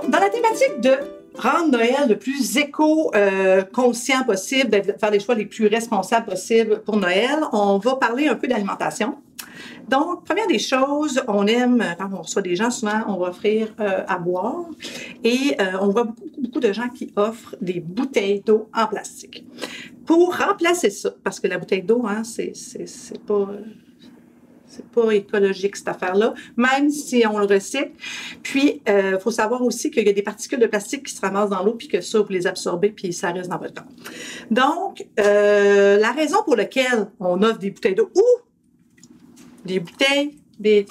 dans la thématique de rendre Noël le plus éco-conscient possible, de faire les choix les plus responsables possibles pour Noël, on va parler un peu d'alimentation. Donc, première des choses, on aime, quand on reçoit des gens, souvent, on va offrir à boire et on voit beaucoup de gens qui offrent des bouteilles d'eau en plastique. Pour remplacer ça, parce que la bouteille d'eau, hein, c'est pas écologique, cette affaire-là, même si on le recycle. Puis, faut savoir aussi qu'il y a des particules de plastique qui se ramassent dans l'eau, puis que ça, vous les absorbez, puis ça reste dans votre corps. Donc, la raison pour laquelle on offre des bouteilles d'eau ou des bouteilles,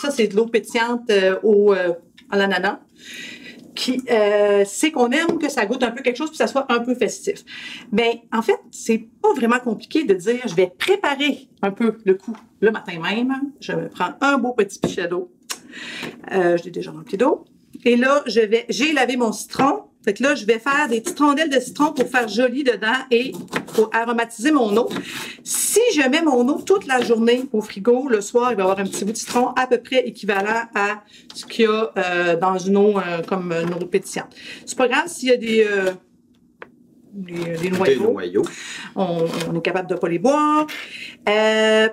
ça, c'est de l'eau pétillante à l'ananas, c'est qu'on aime que ça goûte un peu quelque chose puis ça soit un peu festif. Mais en fait, c'est pas vraiment compliqué de dire je vais préparer un peu le coup le matin même. Je me prends un beau petit pichet d'eau. Je l'ai déjà rempli d'eau. Et là, j'ai lavé mon citron. Fait que là, je vais faire des petites rondelles de citron pour faire joli dedans et pour aromatiser mon eau. Si je mets mon eau toute la journée au frigo, le soir, il va y avoir un petit bout de citron à peu près équivalent à ce qu'il y a dans une eau comme une eau pétillante. C'est pas grave s'il y a des noyaux. On est capable de ne pas les boire.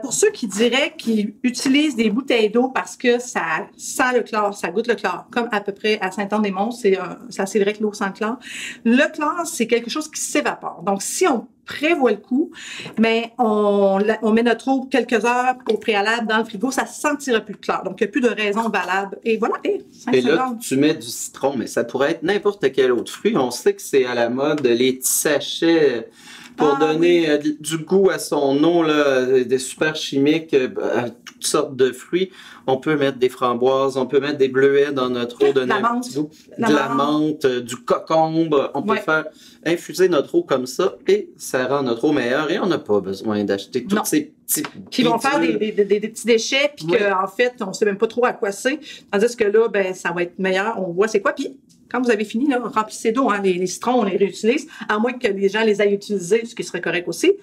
Pour ceux qui diraient qu'ils utilisent des bouteilles d'eau parce que ça sent le chlore, ça goûte le chlore, comme à peu près à Saint-Anne-des-Monts, c'est assez vrai que l'eau sent le chlore. Le chlore, c'est quelque chose qui s'évapore. Donc, si on prévoit le coup, mais on met notre eau quelques heures au préalable dans le frigo, ça ne sentira plus le chlore. Donc, il n'y a plus de raison valable. Et voilà. Et là, tu mets du citron, mais ça pourrait être n'importe quel autre fruit. On sait que c'est à la mode, les petits sachets pour donner du goût à son eau, là, des super chimiques, à toutes sortes de fruits. On peut mettre des framboises, on peut mettre des bleuets dans notre eau, donner un petit goût. De la menthe, du cocombe. On peut faire infuser notre eau comme ça et ça rend notre eau meilleure et on n'a pas besoin d'acheter tous ces petits qui vont faire des petits déchets puis qu'en fait, on ne sait même pas trop à quoi c'est. Tandis que là, ben, ça va être meilleur. On voit c'est quoi. Puis quand vous avez fini, là, remplissez d'eau. Hein, les citrons, on les réutilise, à moins que les gens les aient utilisés, ce qui serait correct aussi.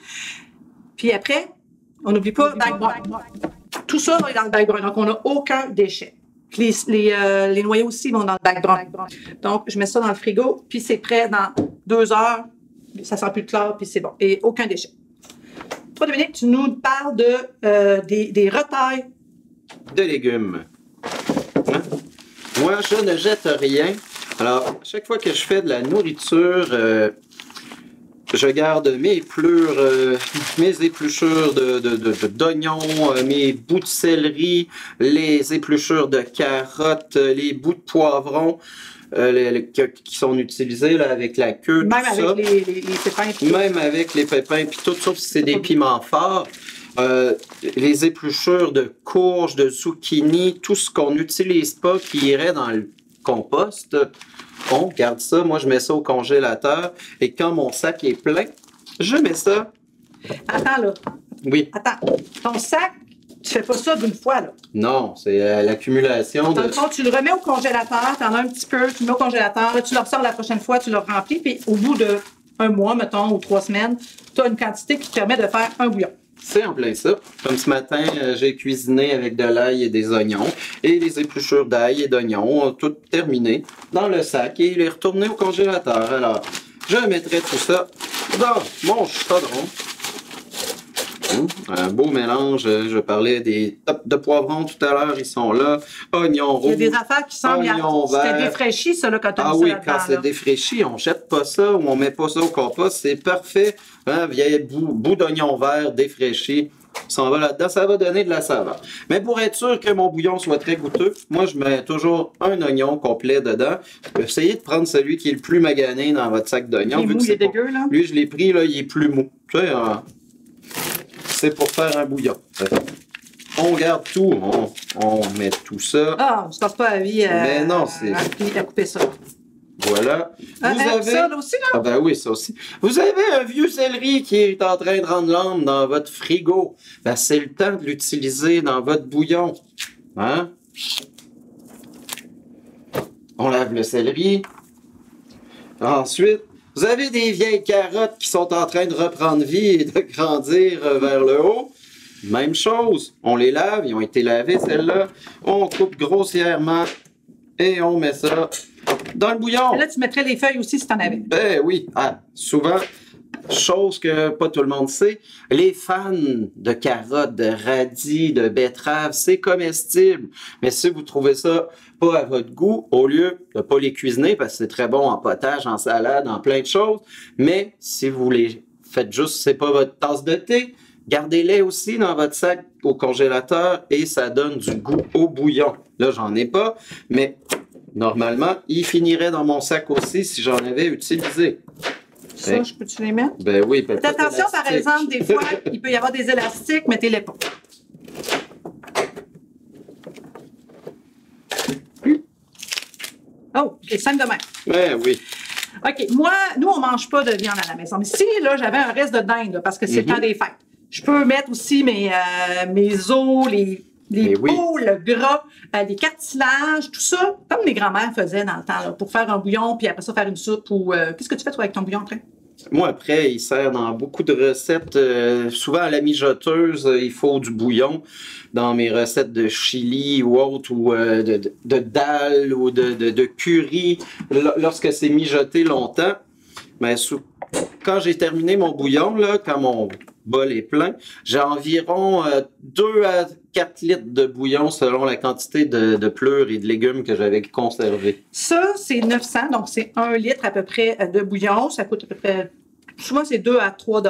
Puis après, on n'oublie pas bag brun. Tout ça va dans le bag brun. Donc, on n'a aucun déchet. Les noyaux aussi vont dans le bag brun. Donc, je mets ça dans le frigo, puis c'est prêt dans 2 heures. Ça sent plus de chlore, puis c'est bon. Et aucun déchet. Toi, Dominique, tu nous parles des retailles de légumes. Hein? Moi, je ne jette rien. Alors, chaque fois que je fais de la nourriture, je garde mes épluchures d'oignons, mes bouts de céleri, les épluchures de carottes, les bouts de poivrons qui sont utilisés là, avec la queue, même tout avec ça. les pépins. Même avec les pépins, puis tout, sauf si c'est des piments forts. Les épluchures de courges, de zucchini, tout ce qu'on n'utilise pas qui irait dans le compost, on garde ça. Moi, je mets ça au congélateur et quand mon sac est plein, je mets ça. Attends, là. Oui. Attends. Ton sac, tu fais pas ça d'une fois, là. Non, c'est l'accumulation Dans le fond, tu le remets au congélateur, tu en as un petit peu, tu le mets au congélateur, là, tu le ressors la prochaine fois, tu le remplis, puis au bout de 1 mois, mettons, ou 3 semaines, tu as une quantité qui te permet de faire un bouillon. C'est en plein ça. Comme ce matin, j'ai cuisiné avec de l'ail et des oignons. Et les épluchures d'ail et d'oignons, tout terminé dans le sac et il est retourné au congélateur. Alors, je mettrai tout ça dans mon chaudron. Un beau mélange. Je parlais des tops de poivrons tout à l'heure, ils sont là. Oignons rouges. Il y a des affaires qui semblent. C'était défraîchi, ça, là, quand tu as mis ça là-dedans. Quand c'est défraîchi, on jette pas ça ou on met pas ça au compost. C'est parfait. Hein, vieil bout d'oignon vert défraîchi. Ça va là-dedans, ça va donner de la saveur. Mais pour être sûr que mon bouillon soit très goûteux, moi, je mets toujours un oignon complet dedans. Essayez de prendre celui qui est le plus magané dans votre sac d'oignons. Il est dégueu, là. Lui, je l'ai pris, là, il est plus mou. Tu sais, c'est pour faire un bouillon. On garde tout, on met tout ça. Ah, on se passe pas la vie mais non, c'est à couper ça. Voilà. Vous avez ça là aussi, là? Ah ben oui, ça aussi. Vous avez un vieux céleri qui est en train de rendre l'âme dans votre frigo. Ben, c'est le temps de l'utiliser dans votre bouillon. Hein? On lave le céleri. Ensuite, vous avez des vieilles carottes qui sont en train de reprendre vie et de grandir vers le haut. Même chose. On les lave, ils ont été lavés, celles-là. On coupe grossièrement et on met ça dans le bouillon. Et là, tu mettrais les feuilles aussi si tu en avais. Ben oui. Ah, souvent, chose que pas tout le monde sait, les fans de carottes, de radis, de betteraves, c'est comestible. Mais si vous trouvez ça pas à votre goût, au lieu de pas les cuisiner, parce que c'est très bon en potage, en salade, en plein de choses, mais si vous les faites juste, c'est pas votre tasse de thé, gardez-les aussi dans votre sac au congélateur et ça donne du goût au bouillon. Là, j'en ai pas, mais normalement, il finirait dans mon sac aussi si j'en avais utilisé. Ça, je peux-tu les mettre? Ben oui. Faites attention, par exemple, des fois, il peut y avoir des élastiques, mettez-les pas. Oh, c'est simple de même. Ben oui. OK, moi, nous, on mange pas de viande à la maison. Mais si, là, j'avais un reste de dinde, là, parce que c'est le temps des fêtes, je peux mettre aussi mes os, les peaux, le gras, les cartilages, tout ça, comme les grands-mères faisaient dans le temps, là, pour faire un bouillon, puis après ça, faire une soupe. Ou qu'est-ce que tu fais, toi, avec ton bouillon après? Moi, après, il sert dans beaucoup de recettes. Souvent, à la mijoteuse, il faut du bouillon. Dans mes recettes de chili ou autres, ou de dalle, ou de curry, lorsque c'est mijoté longtemps. Mais quand j'ai terminé mon bouillon, là, quand mon bol est plein, j'ai environ 2 à 4 litres de bouillon selon la quantité de pleurs et de légumes que j'avais conservés. Ça, c'est 900, donc c'est 1 litre à peu près de bouillon. Ça coûte à peu près, souvent c'est 2 à 3 $.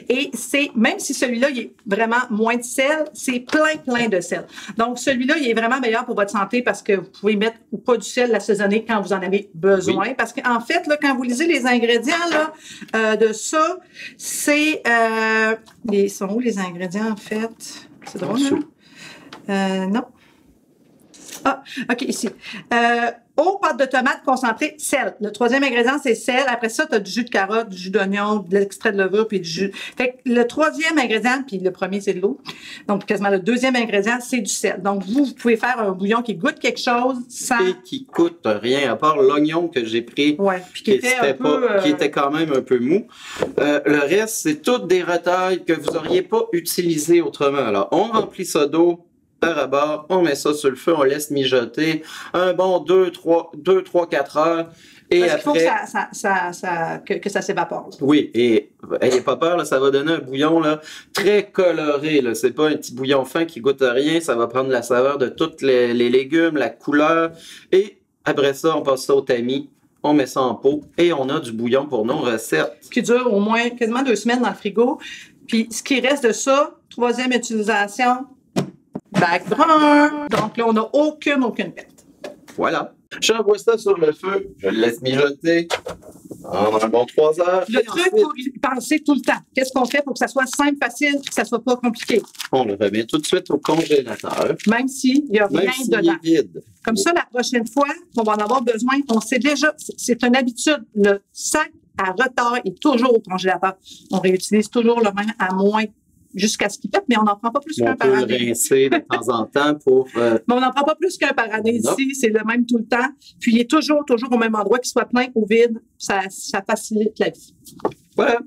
Et c'est, même si celui-là, il est vraiment moins de sel, c'est plein de sel. Donc, celui-là, il est vraiment meilleur pour votre santé parce que vous pouvez mettre ou pas du sel l'assaisonner quand vous en avez besoin. Oui. Parce qu'en fait, là, quand vous lisez les ingrédients là, de ça, c'est... sont où les ingrédients, en fait? C'est drôle, hein? Non. Ah, OK, ici. Eau, pâte de tomate concentrée, sel. Le troisième ingrédient, c'est sel. Après ça, tu as du jus de carotte, du jus d'oignon, de l'extrait de levure, puis du jus. Fait que le troisième ingrédient, puis le premier, c'est de l'eau. Donc, quasiment le deuxième ingrédient, c'est du sel. Donc, vous pouvez faire un bouillon qui goûte quelque chose sans... Et qui coûte rien, à part l'oignon que j'ai pris, ouais, puis qui était quand même un peu mou. Le reste, c'est toutes des retailles que vous n'auriez pas utilisées autrement. Alors, on remplit ça d'eau, par rabord, on met ça sur le feu, on laisse mijoter un bon 2, 3, 4 heures. Et parce après, qu'il faut que ça s'évapore. Oui, et n'ayez pas peur, là, ça va donner un bouillon là, très coloré. C'est pas un petit bouillon fin qui goûte à rien, ça va prendre la saveur de tous les légumes, la couleur. Et après ça, on passe ça au tamis, on met ça en pot et on a du bouillon pour nos recettes. Qui dure au moins quasiment 2 semaines dans le frigo. Puis ce qui reste de ça, troisième utilisation, bac brun. Donc là, on n'a aucune perte. Voilà. J'envoie ça sur le feu, je le laisse mijoter en un bon 3 heures. Le truc, il faut y penser tout le temps. Qu'est-ce qu'on fait pour que ça soit simple, facile, et que ça soit pas compliqué? On le remet tout de suite au congélateur. Même s'il n'y a rien dedans. Il est vide. Comme ça, la prochaine fois qu'on va en avoir besoin, on sait déjà, c'est une habitude. Le sac à retard est toujours au congélateur. On réutilise toujours le même à moins jusqu'à ce qu'il pète, mais on n'en prend pas plus qu'un par année. On peut le rincer de temps en temps pour... Mais on n'en prend pas plus qu'un par année ici, c'est le même tout le temps. Puis il est toujours au même endroit, qu'il soit plein ou vide, ça facilite la vie. Voilà.